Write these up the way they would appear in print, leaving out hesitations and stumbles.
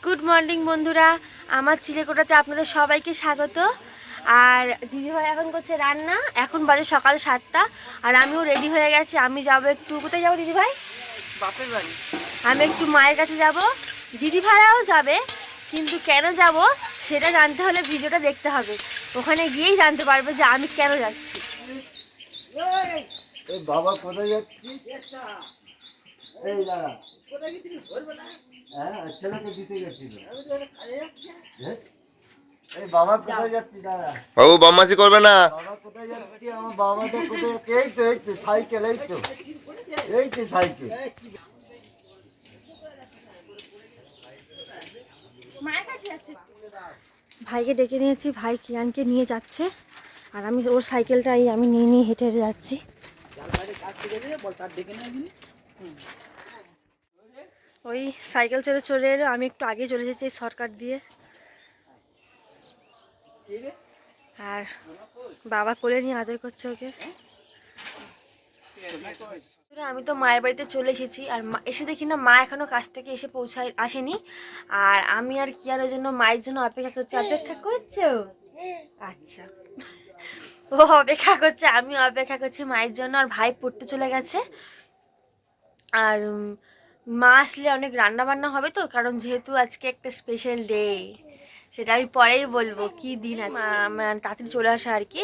Good morning বন্ধুরা, আমার চিলেকোঠাতে আপনাদের সবাইকে স্বাগত। আর দিদিভাই এখন করছে রান্না। এখন বাজে সকাল 7টা আর আমিও রেডি হয়ে গেছি। আমি যাব একটু, কোথায় যাবো দিদিভাই? বাপের বাড়ি। আমি একটু মায়ের কাছে যাব, দিদিভাইরাও যাবে, কিন্তু কেন যাব সেটা জানতে হলে ভিডিওটা দেখতে হবে। ওখানে গিয়েই জানতে পারবে যে আমি কেন যাচ্ছি। এই বাবা কোথায় যাচ্ছিস? এই দাঁড়া, হ্যাঁ ছেলেকে দিতে গেছিল। এই বাবা কোথায় যাচ্ছি? দাঁড়া বাবু বদমাশি করবে না। বাবা কোথায় যাচ্ছি? আমার বাবা তো কোথায় যাচ্ছে? এই তো সাইকেল, এই তো সাইকেল। মায়ের কাছে যাচ্ছে। ভাইকে ডেকে নিয়েছি, ভাই কিয়ানকে নিয়ে যাচ্ছে আর আমি ওর সাইকেলটাই আমি নিয়ে নিয়ে হেঁটে হেঁটে যাচ্ছি। ওই সাইকেল চলে এলো, আমি একটু আগে চলে এসেছি শর্টকাট দিয়ে। আর বাবা কোলে নিয়ে আদর করছে ওকে। আমি তো মায়ের বাড়িতে চলে এসেছি আর এসে দেখি না মা এখনো কাছ থেকে এসে আসেনি। আর আমি আর কিয়ানের জন্য মায়ের জন্য অপেক্ষা করছি। অপেক্ষা করছো? আচ্ছা, ও অপেক্ষা করছে, আমি অপেক্ষা করছি মায়ের জন্য। আর ভাই পড়তে চলে গেছে। আর মা আসলে অনেক রান্না বান্না হবে তো, কারণ যেহেতু আজকে একটা স্পেশাল ডে, সেটা আমি পরেই বলবো কি দিন আছে। তাড়াতাড়ি চলে আসে আর কি।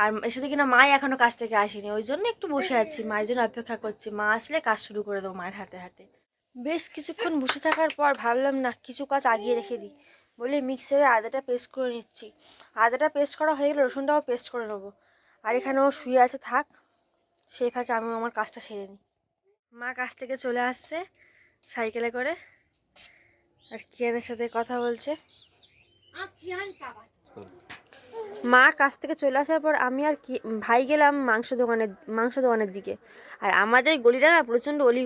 আর এসে দেখি না মাই এখনো কাজ থেকে আসেনি, ওই জন্য একটু বসে আছি, মায়ের জন্য অপেক্ষা করছি। মা আসলে কাজ শুরু করে দেবো মায়ের হাতে হাতে। বেশ কিছুক্ষণ বসে থাকার পর ভাবলাম না কিছু কাজ আগিয়ে রেখে দিই, বলে মিক্সারে আদাটা পেস্ট করে নিচ্ছি। আদাটা পেস্ট করা হয়ে গেলে রসুনটাও পেস্ট করে নেবো। আর এখানে ও শুয়ে আছে, থাক, সেই ফাঁকে আমি আমার কাজটা সেরে নিই। মা কাছ থেকে চলে আসছে সাইকেলে করে, আর কিয়ানের সাথে কথা বলছে। মা কাছ থেকে চলে আসার পর আমি আর কি ভাই গেলাম মাংস দোকানের দিকে। আর আমাদের গলিটা না প্রচণ্ড অলি।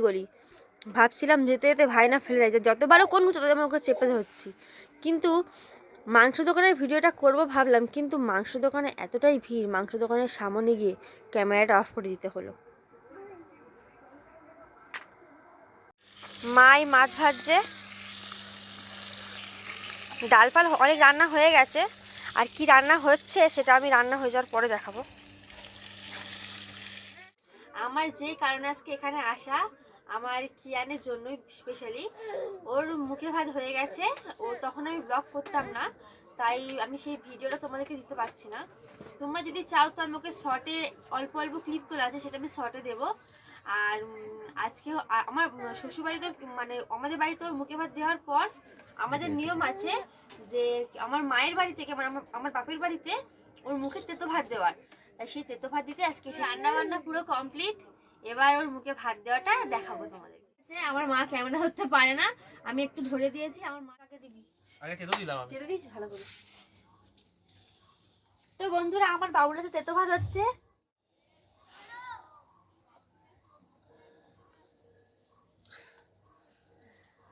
ভাবছিলাম যেতে যেতে ভাই না ফেলে যায়, যতবারও কোন তত আমি ওকে চেপে ধরছি। কিন্তু মাংস দোকানের ভিডিওটা করব ভাবলাম, কিন্তু মাংস দোকানে এতটাই ভিড়, মাংস দোকানের সামনে গিয়ে ক্যামেরাটা অফ করে দিতে হলো। মাই মাছ ভাজছে, ডাল ফাল অনেক রান্না হয়ে গেছে। আর কি রান্না হচ্ছে সেটা আমি রান্না হয়ে যাওয়ার পরে দেখাবো। আমার যেই কারণে আজকে এখানে আসা, আমার কিয়ানের জন্যই স্পেশালি। ওর মুখে ভাত হয়ে গেছে, ও তখন আমি ব্লগ করতাম না, তাই আমি সেই ভিডিওটা তোমাদেরকে দিতে পারছি না। তোমরা যদি চাও তো আমি ওকে শর্টে অল্প অল্প ক্লিপ করে আছে, সেটা আমি শর্টে দেবো। আর আজকে আমার শ্বশুরবাড়িতে মানে আমাদের বাড়িতে ওর মুখে ভাত দেওয়ার পর আমাদের নিয়ম আছে যে আমার মায়ের বাড়ি থেকে মানে আমার বাপের বাড়িতে ওর মুখে তেতো ভাত দেওয়ার। তাই সেই তেতো ভাত দিতে আজকে রান্না বান্না পুরো কমপ্লিট। এবার ওর মুখে ভাত দেওয়াটা দেখাবো তোমাদের। আমার মা ক্যামেরা ধরতে পারে না, আমি একটু ধরে দিয়েছি। আমার মাকে দিবি আগে তেতো দিলাম আমি। তেতো দিয়েছি ভালো করে। তো বন্ধুরা, আমার বাবুর কাছে তেতো ভাত হচ্ছে।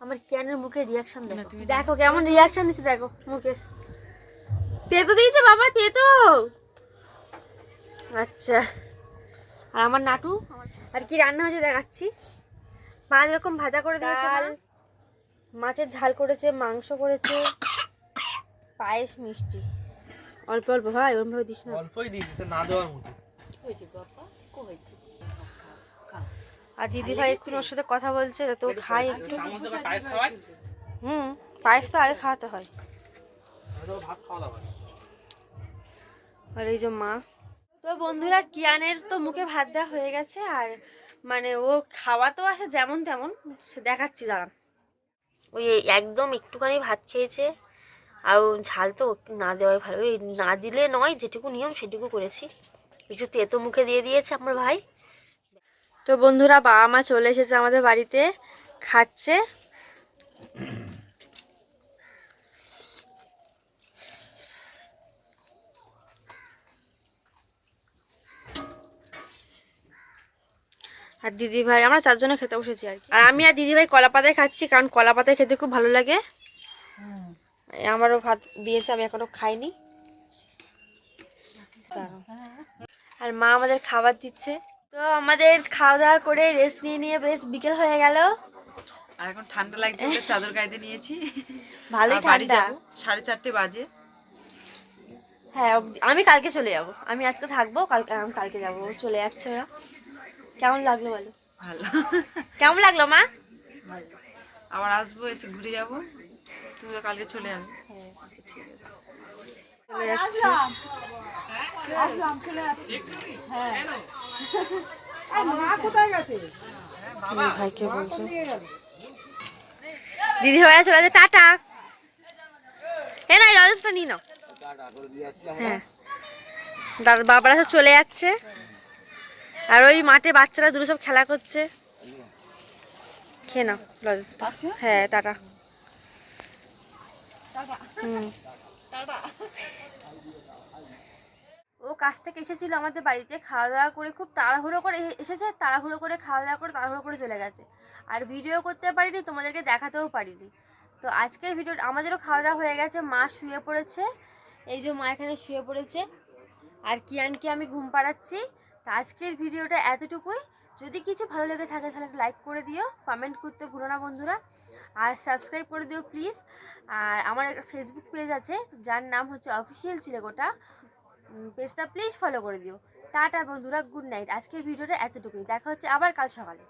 আমার ক্যানের মুখে রিয়াকশন দেখো, দেখো কেমন রিয়াকশন দিচ্ছে, দেখো মুখের। তেতো দিয়েছে বাবা, তেতো। আচ্ছা, আর আমার নাটু আর কি রান্না হয়েছে দেখাচ্ছি। 5 রকম ভাজা করে দিয়েছে, মাছের ঝাল করেছে, মাংস করেছে, পায়েস, মিষ্টি। অল্প অল্প ভাই, ওরমভাবে দিস না। অল্পই দিয়েছে, না দেওয়ার মতো হয়েছে। আর দিদি ভাই একটু ওর সাথে কথা বলছে যাতে ও খায় একটু। চামচ দিয়ে পায়েস খাওয়াই। পায়েস তো আগে খাওয়াতে হয়। ভাত খাওয়া দাওয়া। আর এই যে মা। তো বন্ধুরা, কিয়ানের তো মুখে ভাত দেওয়া হয়ে গেছে। আর মানে ও খাওয়া তো আসে যেমন তেমন, সে দেখাচ্ছি দাঁড়ান। ওই একদম একটুখানি ভাত খেয়েছে। আর ঝাল তো না দেওয়াই ভালো, ওই না দিলে নয়, যেটুকু নিয়ম সেটুকু করেছি। একটু তেতো মুখে দিয়ে দিয়েছে আমার ভাই। তো বন্ধুরা, বাবা মা চলে এসেছে আমাদের বাড়িতে, খাচ্ছে। আর দিদি ভাই, আমরা 4 জনে খেতে বসেছি আর কি। আর আমি আর দিদি ভাই কলা পাতায় খাচ্ছি, কারণ কলা পাতায় খেতে খুব ভালো লাগে। আমারও ভাত দিয়েছে, আমি এখনো খাইনি। আর মা আমাদের খাবার দিচ্ছে। তো আমাদের খাওয়া দাওয়া করে রেস্ট নিয়ে বেশ বিকেল হয়ে গেল। আর এখন ঠান্ডা লাগছে বলে চাদর গাইতে নিয়েছি। ভালোই আর বাড়ি ঠান্ডা। যাবো 4:30 বাজে। হ্যাঁ আমি কালকে চলে যাব, আমি আজকে থাকবো, আমি কালকে যাবো, চলে যাচ্ছে ওরা। কেমন লাগলো বলো? ভালো। কেমন লাগলো মা? আবার আসবো, এসে ঘুরে যাবো। তুমি তো কালকে চলে যাবে। আচ্ছা ঠিক আছে, চলে যাচ্ছি। ভাইকে বলছো দিদি ভাইয়া চলে যাচ্ছে, টাটা। এ না লজেন্সটা নিয়ে নাও। হ্যাঁ দাদা বাবারা সব চলে যাচ্ছে, আর ওই মাঠে বাচ্চারা দূরে সব খেলা করছে। খেয়ে নাও লজেন্সটা। হ্যাঁ টাটা। ও কাছ থেকে এসেছিল আমাদের বাড়িতে, খাওয়া দাওয়া করে খুব তাড়াহুড়ো করে এসেছে, তাড়াহুড়ো করে খাওয়া দাওয়া করে তাড়াহুড়ো করে চলে গেছে। আর ভিডিও করতে পারিনি, তোমাদেরকে দেখাতেও পারিনি। তো আজকের ভিডিও আমাদেরও খাওয়া দাওয়া হয়ে গেছে, মা শুয়ে পড়েছে, এই যে মা এখানে শুয়ে পড়েছে, আর কিয়ানকে আমি ঘুম পাড়াচ্ছি। তো আজকের ভিডিওটা এতটুকুই। যদি কিছু ভালো লেগে থাকে তাহলে লাইক করে দিও, কমেন্ট করতে ভুলো না বন্ধুরা, আর সাবস্ক্রাইব করে দিও প্লিজ। আর আমার একটা ফেসবুক পেজ আছে যার নাম হচ্ছে অফিসিয়াল চিলেকোঠা, পেজটা প্লিজ ফলো করে দিও। টাটা বন্ধুরা, গুড নাইট। আজকের ভিডিওটা এতটুকুই, দেখা হচ্ছে আবার কাল সকালে।